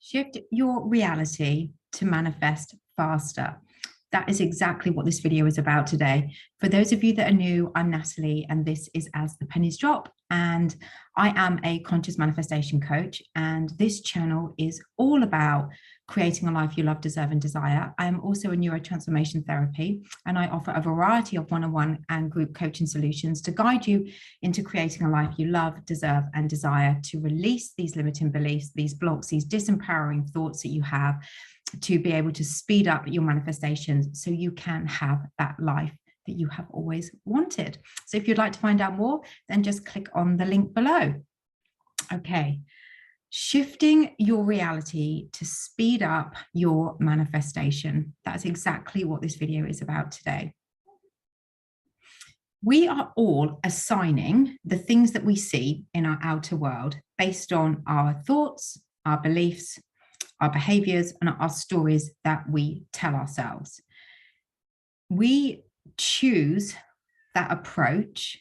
Shift your reality to manifest faster. That is exactly what this video is about today. For those of you that are new, I'm Natalie, and this is As the Pennies Drop. And I am a conscious manifestation coach. And this channel is all about creating a life you love, deserve, and desire. I am also a neurotransformation therapy, and I offer a variety of one-on-one and group coaching solutions to guide you into creating a life you love, deserve, and desire, to release these limiting beliefs, these blocks, these disempowering thoughts that you have, to be able to speed up your manifestations so you can have that life that you have always wanted. So if you'd like to find out more, then just click on the link below. Okay. Shifting your reality to speed up your manifestation. That's exactly what this video is about today. We are all assigning the things that we see in our outer world based on our thoughts, our beliefs, our behaviors, and our stories that we tell ourselves. We choose that approach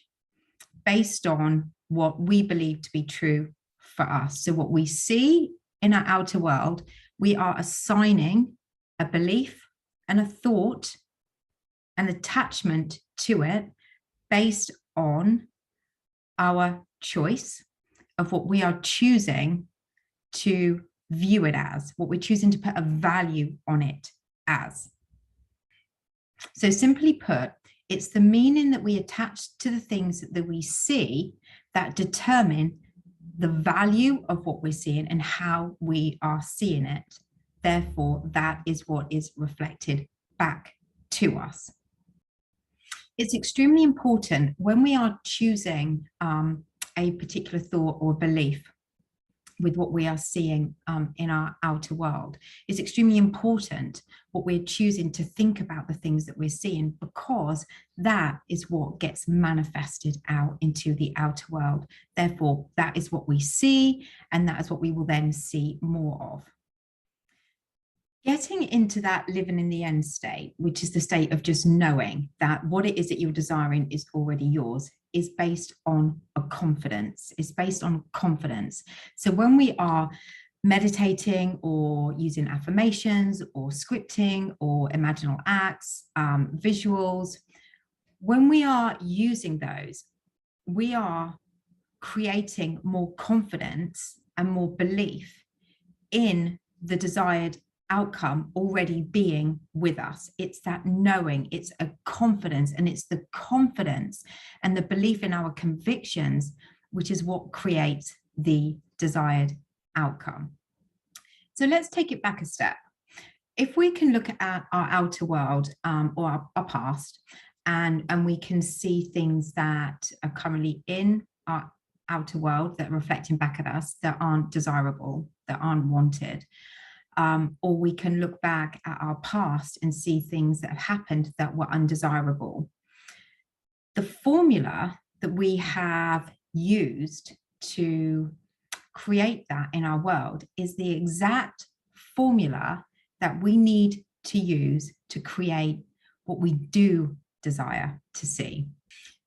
based on what we believe to be true for us. So what we see in our outer world, we are assigning a belief and a thought, an attachment to it based on our choice of what we are choosing to view it as, what we're choosing to put a value on it as. So simply put, it's the meaning that we attach to the things that we see that determine the value of what we're seeing and how we are seeing it. Therefore, that is what is reflected back to us. It's extremely important when we are choosing a particular thought or belief with what we are seeing in our outer world. It's extremely important what we're choosing to think about the things that we're seeing, because that is what gets manifested out into the outer world. Therefore, that is what we see, and that is what we will then see more of. Getting into that living in the end state, which is the state of just knowing that what it is that you're desiring is already yours, is based on a confidence. It's based on confidence. So when we are meditating or using affirmations or scripting or imaginal acts, visuals, when we are using those, we are creating more confidence and more belief in the desired outcome already being with us. It's that knowing, it's a confidence, and it's the confidence and the belief in our convictions, which is what creates the desired outcome. So let's take it back a step. If we can look at our outer world or our past, and we can see things that are currently in our outer world that are reflecting back at us that aren't desirable, that aren't wanted, or we can look back at our past and see things that have happened that were undesirable. The formula that we have used to create that in our world is the exact formula that we need to use to create what we do desire to see.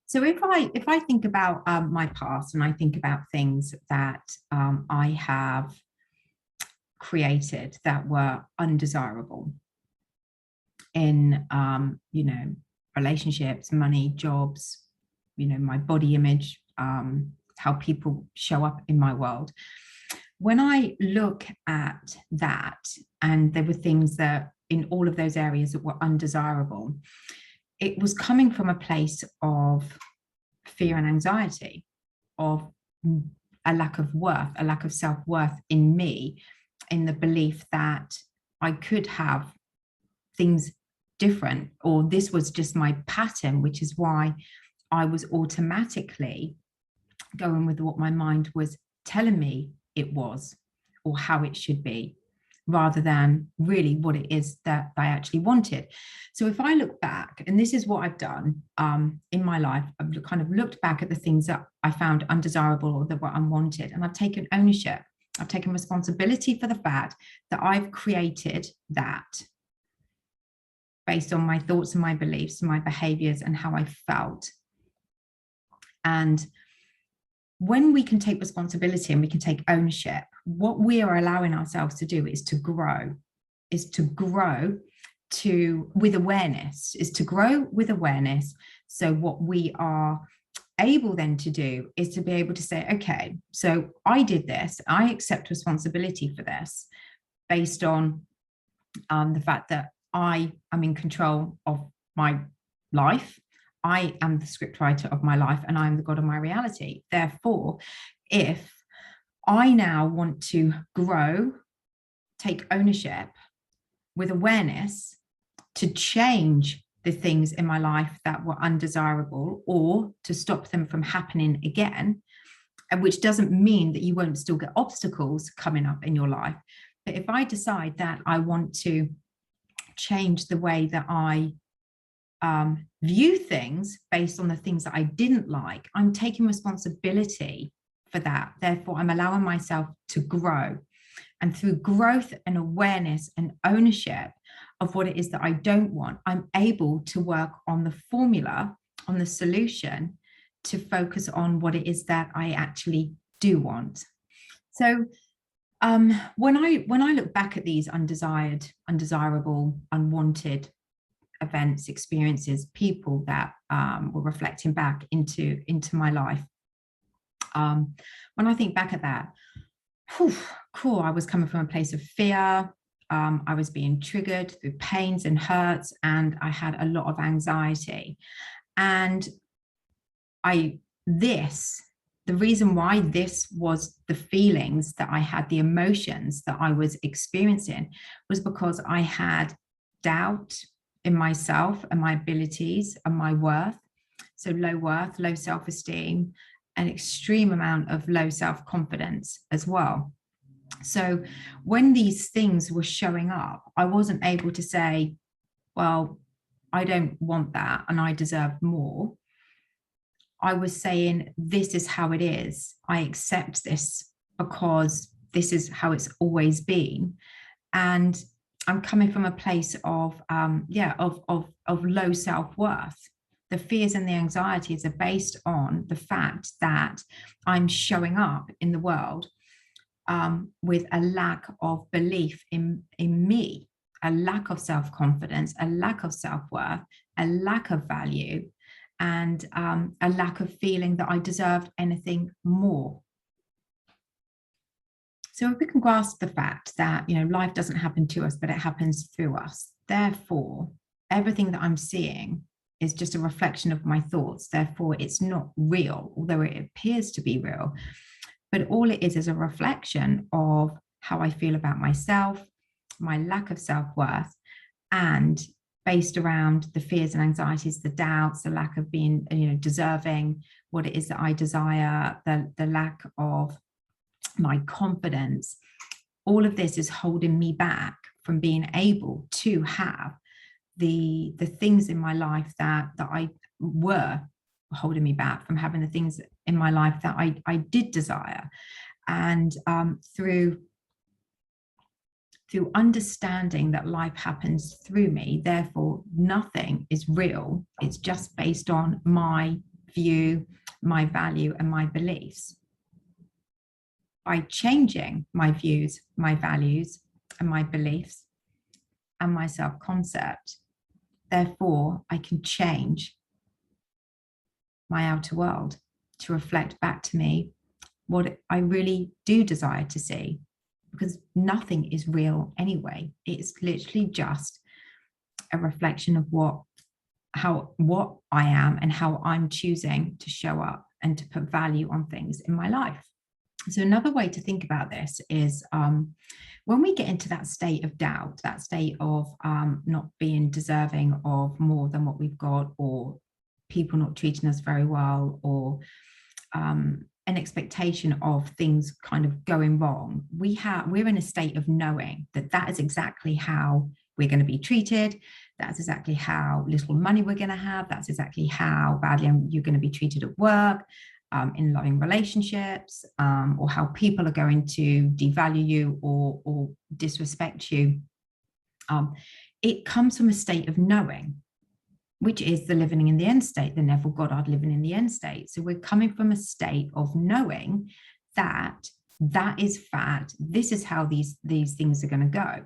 So if I think about my past, and I think about things that I have created that were undesirable in relationships, money, jobs, my body image, how people show up in my world. When I look at that, and there were things that in all of those areas that were undesirable, it was coming from a place of fear and anxiety, of a lack of worth, a lack of self-worth in me, in the belief that I could have things different, or this was just my pattern, which is why I was automatically going with what my mind was telling me it was, or how it should be, rather than really what it is that I actually wanted. So if I look back, and this is what I've done in my life, I've kind of looked back at the things that I found undesirable or that were unwanted, and I've taken ownership. I've taken responsibility for the fact that I've created that based on my thoughts and my beliefs, my behaviors, and how I felt. And when we can take responsibility and we can take ownership, what we are allowing ourselves to do is to grow, with awareness, So what we are able then to do is to be able to say, okay, so I did this, I accept responsibility for this based on the fact that I am in control of my life. I am the scriptwriter of my life, and I am the God of my reality. Therefore, if I now want to grow, take ownership with awareness to change the things in my life that were undesirable, or to stop them from happening again, and which doesn't mean that you won't still get obstacles coming up in your life. But if I decide that I want to change the way that I view things based on the things that I didn't like, I'm taking responsibility for that. Therefore, I'm allowing myself to grow. And through growth and awareness and ownership of what it is that I don't want, I'm able to work on the formula, on the solution, to focus on what it is that I actually do want. So when I look back at these undesired, undesirable, unwanted events, experiences, people that were reflecting back into my life, when I think back at that, I was coming from a place of fear. I was being triggered through pains and hurts, and I had a lot of anxiety. And the reason why this was the feelings that I had, the emotions that I was experiencing, was because I had doubt in myself and my abilities and my worth. So low worth, low self-esteem, an extreme amount of low self-confidence as well. So when these things were showing up, I wasn't able to say, well, I don't want that and I deserve more. I was saying, this is how it is. I accept this because this is how it's always been. And I'm coming from a place of low self-worth. The fears and the anxieties are based on the fact that I'm showing up in the world with a lack of belief in me, a lack of self-confidence, a lack of self-worth, a lack of value, and a lack of feeling that I deserved anything more. So if we can grasp the fact that, life doesn't happen to us, but it happens through us. Therefore, everything that I'm seeing is just a reflection of my thoughts. Therefore, it's not real, although it appears to be real. But all it is a reflection of how I feel about myself, my lack of self-worth, and based around the fears and anxieties, the doubts, the lack of being, deserving what it is that I desire, the lack of my confidence. All of this is holding me back from being able to have the things in my life that I were holding me back from having the things in my life that I did desire. And through understanding that life happens through me, therefore nothing is real. It's just based on my view, my value, and my beliefs. By changing my views, my values, and my beliefs, and my self-concept, therefore I can change my outer world to reflect back to me what I really do desire to see. Because nothing is real anyway. It's literally just a reflection of what I am and how I'm choosing to show up and to put value on things in my life. So another way to think about this is when we get into that state of doubt, that state of not being deserving of more than what we've got, or people not treating us very well, or an expectation of things kind of going wrong, we're in a state of knowing that is exactly how we're going to be treated. That's exactly how little money we're going to have. That's exactly how badly you're going to be treated at work, in loving relationships, or how people are going to devalue you or disrespect you. It comes from a state of knowing, which is the living in the end state, the Neville Goddard living in the end state. So we're coming from a state of knowing that That is fact. This is how these things are going to go.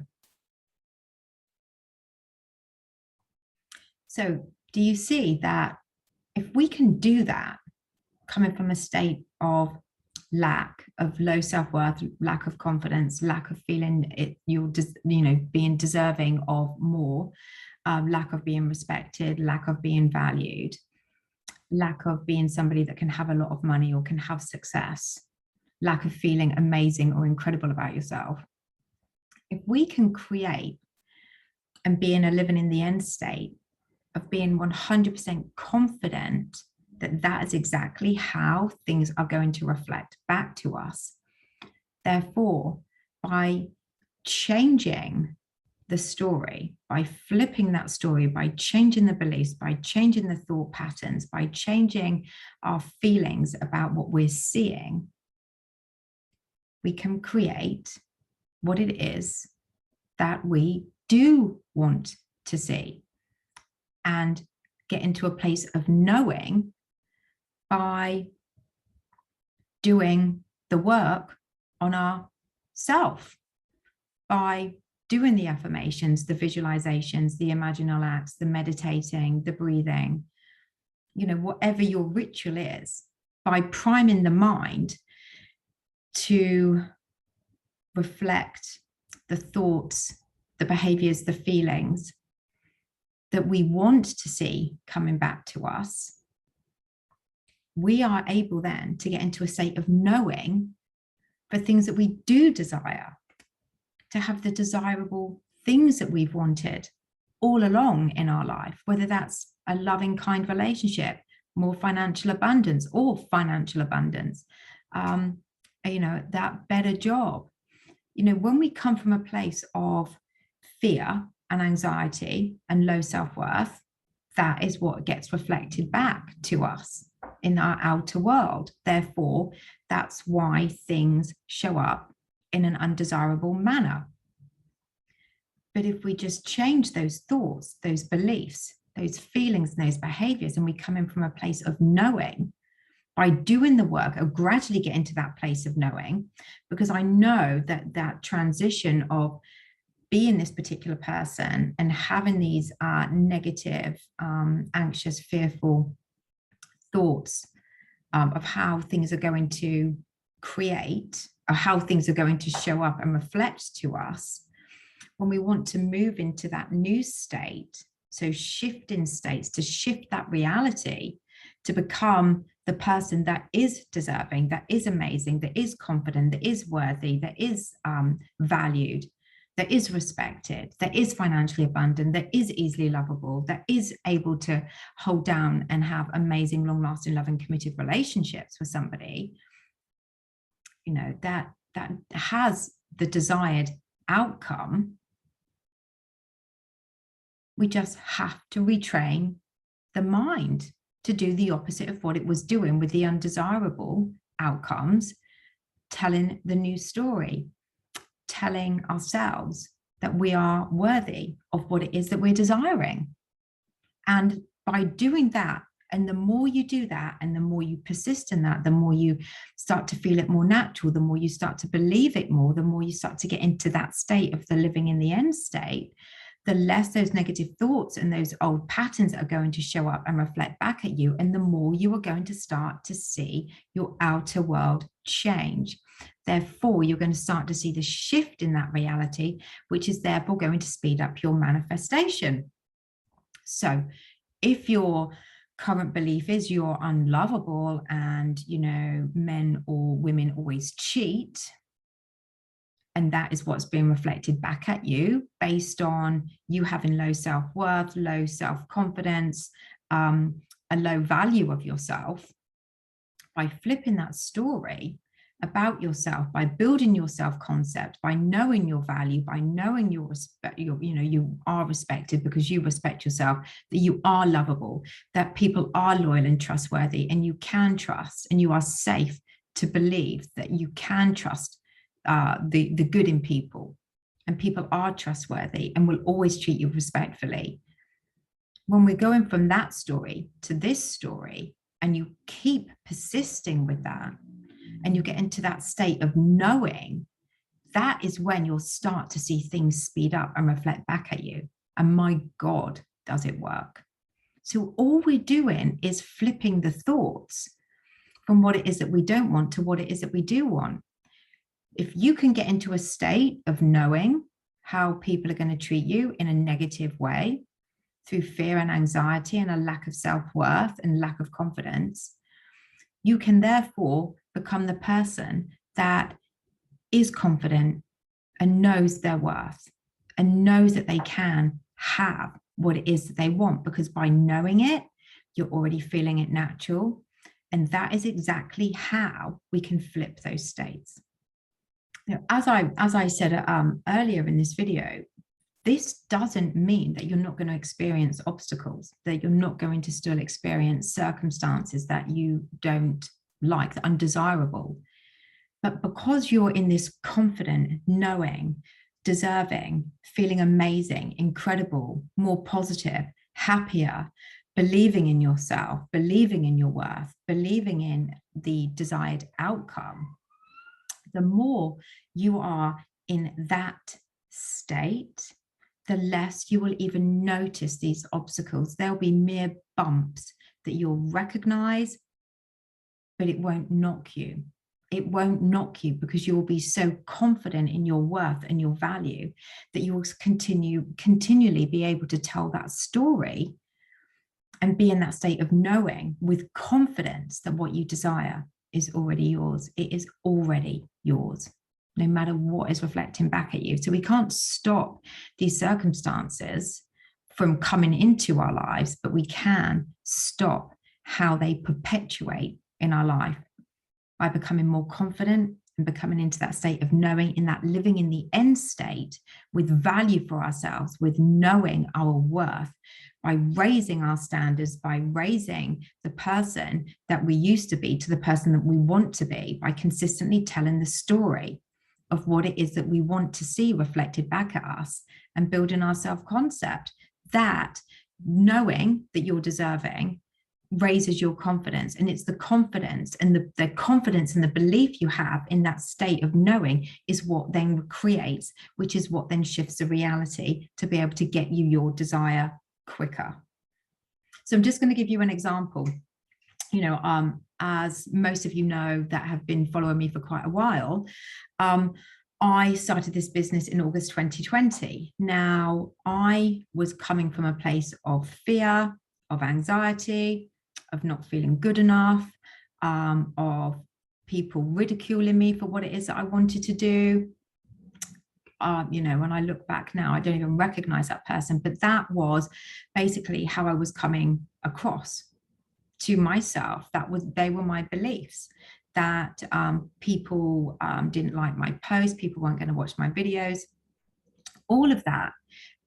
So do you see that if we can do that, coming from a state of lack, of low self-worth, lack of confidence, lack of feeling being deserving of more, lack of being respected, lack of being valued, lack of being somebody that can have a lot of money or can have success, lack of feeling amazing or incredible about yourself. If we can create and be in a living in the end state of being 100% confident that that is exactly how things are going to reflect back to us. Therefore, by changing the story, by flipping that story, by changing the beliefs, by changing the thought patterns, by changing our feelings about what we're seeing, we can create what it is that we do want to see and get into a place of knowing by doing the work on ourself, by doing the affirmations, the visualizations, the imaginal acts, the meditating, the breathing, whatever your ritual is, by priming the mind to reflect the thoughts, the behaviors, the feelings that we want to see coming back to us, we are able then to get into a state of knowing for things that we do desire, to have the desirable things that we've wanted all along in our life, whether that's a loving, kind relationship, more financial abundance or financial abundance, that better job. When we come from a place of fear and anxiety and low self-worth, that is what gets reflected back to us in our outer world. Therefore, that's why things show up in an undesirable manner. But if we just change those thoughts, those beliefs, those feelings, and those behaviors, and we come in from a place of knowing, by doing the work, I'll gradually get into that place of knowing, because I know that that transition of being this particular person and having these negative, anxious, fearful thoughts of how things are going to create, or how things are going to show up and reflect to us, when we want to move into that new state, so shifting states, to shift that reality, to become the person that is deserving, that is amazing, that is confident, that is worthy, that is valued, that is respected, that is financially abundant, that is easily lovable, that is able to hold down and have amazing, long-lasting, loving, committed relationships with somebody, that has the desired outcome. We just have to retrain the mind to do the opposite of what it was doing with the undesirable outcomes, telling the new story, telling ourselves that we are worthy of what it is that we're desiring. And by doing that, and the more you do that, and the more you persist in that, the more you start to feel it more natural, the more you start to believe it more, the more you start to get into that state of the living in the end state, the less those negative thoughts and those old patterns are going to show up and reflect back at you, and the more you are going to start to see your outer world change. Therefore, you're going to start to see the shift in that reality, which is therefore going to speed up your manifestation. So if your current belief is you're unlovable and, men or women always cheat, and that is what's being reflected back at you based on you having low self-worth, low self-confidence, a low value of yourself, by flipping that story about yourself, by building your self-concept, by knowing your value, by knowing your respect, you are respected because you respect yourself, that you are lovable, that people are loyal and trustworthy, and you can trust, and you are safe to believe that you can trust the good in people, and people are trustworthy and will always treat you respectfully. When we're going from that story to this story, and you keep persisting with that, and you get into that state of knowing, that is when you'll start to see things speed up and reflect back at you. And my God, does it work? So all we're doing is flipping the thoughts from what it is that we don't want to what it is that we do want. If you can get into a state of knowing how people are going to treat you in a negative way through fear and anxiety and a lack of self-worth and lack of confidence, you can therefore become the person that is confident and knows their worth and knows that they can have what it is that they want, because by knowing it, you're already feeling it natural. And that is exactly how we can flip those states. You know, as I said earlier in this video, this doesn't mean that you're not going to experience obstacles, that you're not going to still experience circumstances that you don't like, that are undesirable. But because you're in this confident, knowing, deserving, feeling amazing, incredible, more positive, happier, believing in yourself, believing in your worth, believing in the desired outcome, the more you are in that state, the less you will even notice these obstacles. There'll be mere bumps that you'll recognize, but it won't knock you. It won't knock you because you will be so confident in your worth and your value that you will continually be able to tell that story and be in that state of knowing with confidence that what you desire is already yours. It is already yours, no matter what is reflecting back at you. So we can't stop these circumstances from coming into our lives, but we can stop how they perpetuate in our life by becoming more confident and becoming into that state of knowing, in that living in the end state with value for ourselves, with knowing our worth, by raising our standards, by raising the person that we used to be to the person that we want to be, by consistently telling the story of what it is that we want to see reflected back at us and building our self-concept. That knowing that you're deserving raises your confidence, and it's the confidence and the confidence and the belief you have in that state of knowing is what then creates, which is what then shifts the reality to be able to get you your desire quicker. So I'm just going to give you an example. You know, as most of you know that have been following me for quite a while, I started this business in August 2020. Now, I was coming from a place of fear, of anxiety, of not feeling good enough, of people ridiculing me for what it is that I wanted to do. You know, when I look back now, I don't even recognize that person, but that was basically how I was coming across to myself. They were my beliefs, that people didn't like my posts, people weren't going to watch my videos, all of that.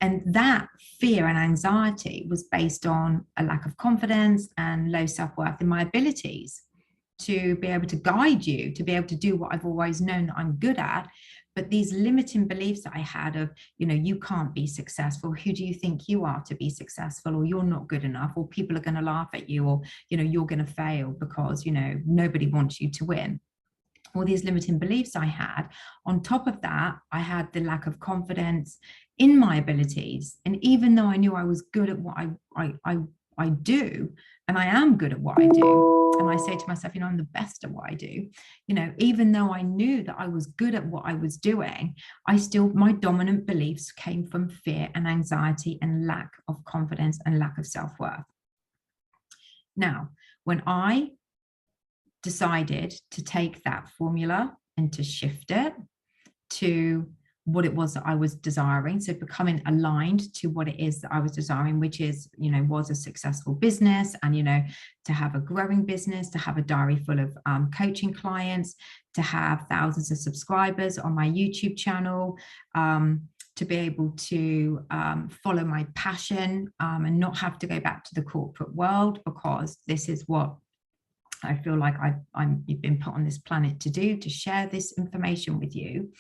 And that fear and anxiety was based on a lack of confidence and low self-worth in my abilities to be able to guide you, to be able to do what I've always known that I'm good at. But these limiting beliefs that I had of, you know, you can't be successful. Who do you think you are to be successful? Or you're not good enough, or people are going to laugh at you, or, you know, you're going to fail because, you know, nobody wants you to win. All these limiting beliefs I had. On top of that, I had the lack of confidence in my abilities. And even though I knew I was good at what I do, and I am good at what I do, and I say to myself, you know, I'm the best at what I do, you know, even though I knew that I was good at what I was doing, my dominant beliefs came from fear and anxiety and lack of confidence and lack of self-worth. Now, when I decided to take that formula and to shift it to what it was that I was desiring, so becoming aligned to what it is that I was desiring, which is, you know, was a successful business, and, you know, to have a growing business, to have a diary full of coaching clients, to have thousands of subscribers on my YouTube channel, to be able to follow my passion and not have to go back to the corporate world, because this is what I feel like I've been put on this planet to do, to share this information with you.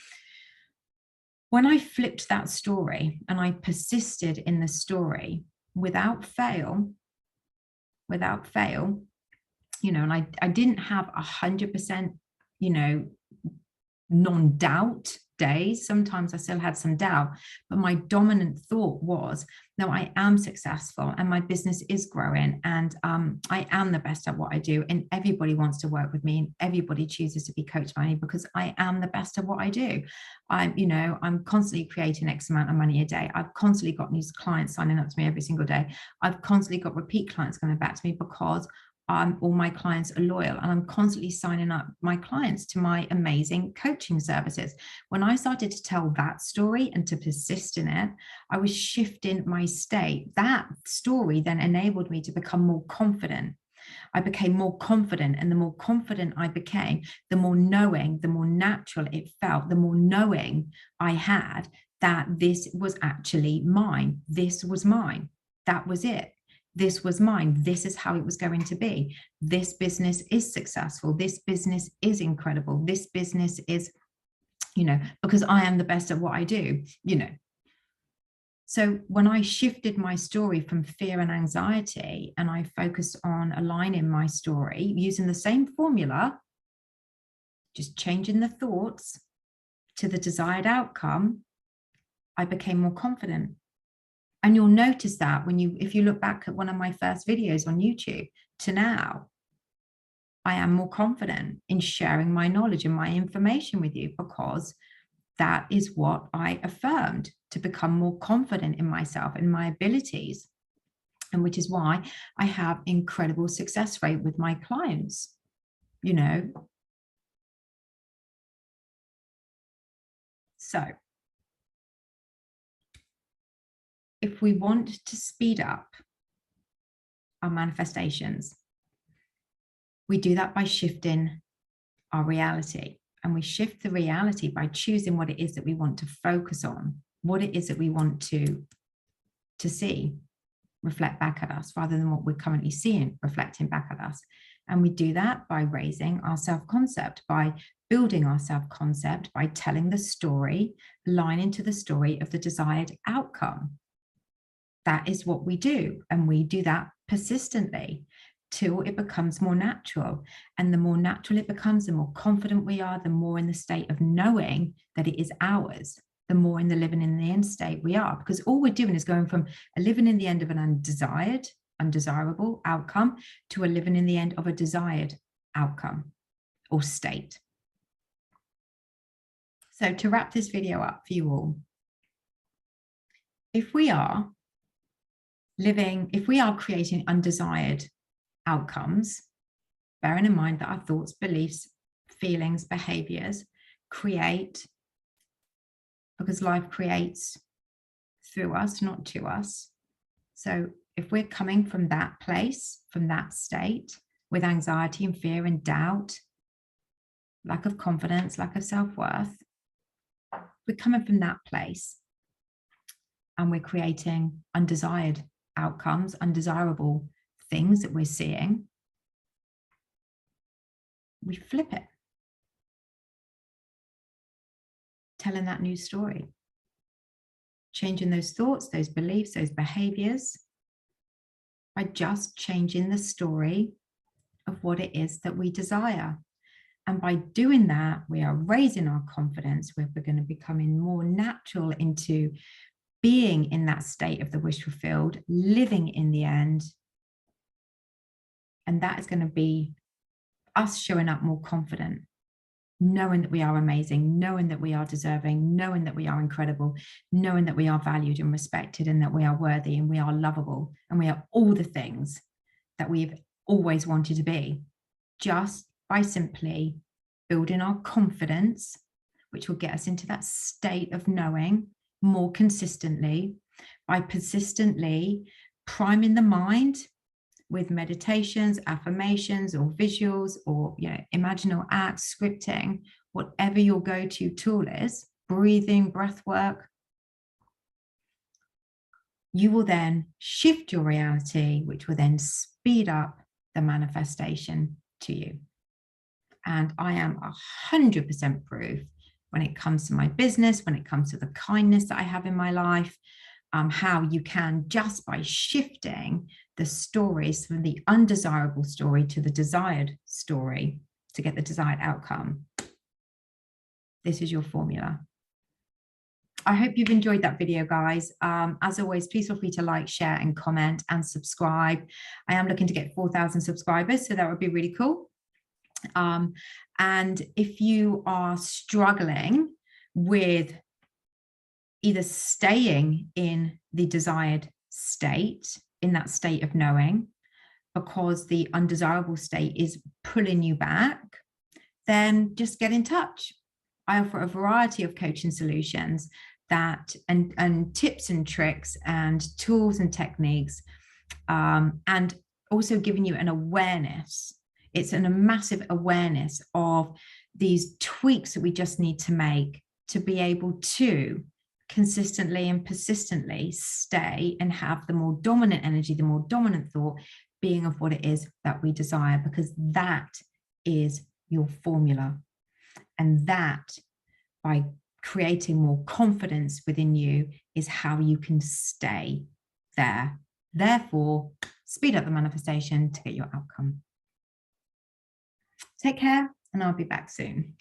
When I flipped that story and I persisted in the story without fail, you know, and I didn't have 100%, non-doubt days. Sometimes I still had some doubt, but my dominant thought was, no, I am successful and my business is growing, and I am the best at what I do, and everybody wants to work with me, and everybody chooses to be coached by me because I am the best at what I do. I'm constantly creating X amount of money a day. I've constantly got new clients signing up to me every single day. I've constantly got repeat clients coming back to me because all my clients are loyal, and I'm constantly signing up my clients to my amazing coaching services. When I started to tell that story and to persist in it, I was shifting my state. That story then enabled me to become more confident. I became more confident, and the more confident I became, the more knowing, the more natural it felt, the more knowing I had that this was actually mine. This was mine. That was it. This was mine. This is how it was going to be. This business is successful. This business is incredible. This business is, because I am the best at what I do, So when I shifted my story from fear and anxiety, and I focused on aligning my story using the same formula, just changing the thoughts to the desired outcome, I became more confident. And you'll notice that if you look back at one of my first videos on YouTube to now, I am more confident in sharing my knowledge and my information with you, because that is what I affirmed, to become more confident in myself, in my abilities, and which is why I have incredible success rate with my clients, So if we want to speed up our manifestations, we do that by shifting our reality. And we shift the reality by choosing what it is that we want to focus on, what it is that we want to see reflect back at us, rather than what we're currently seeing reflecting back at us. And we do that by raising our self-concept, by building our self-concept, by telling the story, aligning to the story of the desired outcome. That is what we do. And we do that persistently till it becomes more natural. And the more natural it becomes, the more confident we are, the more in the state of knowing that it is ours, the more in the living in the end state we are. Because all we're doing is going from a living in the end of an undesirable outcome to a living in the end of a desired outcome or state. So to wrap this video up for you all, if we are creating undesired outcomes, bearing in mind that our thoughts, beliefs, feelings, behaviors create, because life creates through us, not to us. So if we're coming from that place, from that state, with anxiety and fear and doubt, lack of confidence, lack of self-worth, we're coming from that place and we're creating undesired outcomes, undesirable things that we're seeing, we flip it, telling that new story, changing those thoughts, those beliefs, those behaviors, by just changing the story of what it is that we desire. And by doing that, we are raising our confidence, where we're going to becoming more natural into being in that state of the wish fulfilled, living in the end. And that is going to be us showing up more confident, knowing that we are amazing, knowing that we are deserving, knowing that we are incredible, knowing that we are valued and respected, and that we are worthy and we are lovable and we are all the things that we've always wanted to be, just by simply building our confidence, which will get us into that state of knowing more consistently, by persistently priming the mind with meditations, affirmations, or visuals, or imaginal acts, scripting, whatever your go-to tool is, breathing, breath work. You will then shift your reality, which will then speed up the manifestation to you. And I am 100% proof when it comes to my business, when it comes to the kindness that I have in my life, how you can, just by shifting the stories from the undesirable story to the desired story, to get the desired outcome, this is your formula. I hope you've enjoyed that video, guys. As always, please feel free to like, share, and comment and subscribe. I am looking to get 4,000 subscribers, so that would be really cool. And if you are struggling with either staying in the desired state, in that state of knowing, because the undesirable state is pulling you back, then just get in touch. I offer a variety of coaching solutions that and tips and tricks and tools and techniques, and also giving you an awareness. It's a massive awareness of these tweaks that we just need to make to be able to consistently and persistently stay and have the more dominant energy, the more dominant thought being of what it is that we desire, because that is your formula. And that, by creating more confidence within you, is how you can stay there. Therefore, speed up the manifestation to get your outcome. Take care, and I'll be back soon.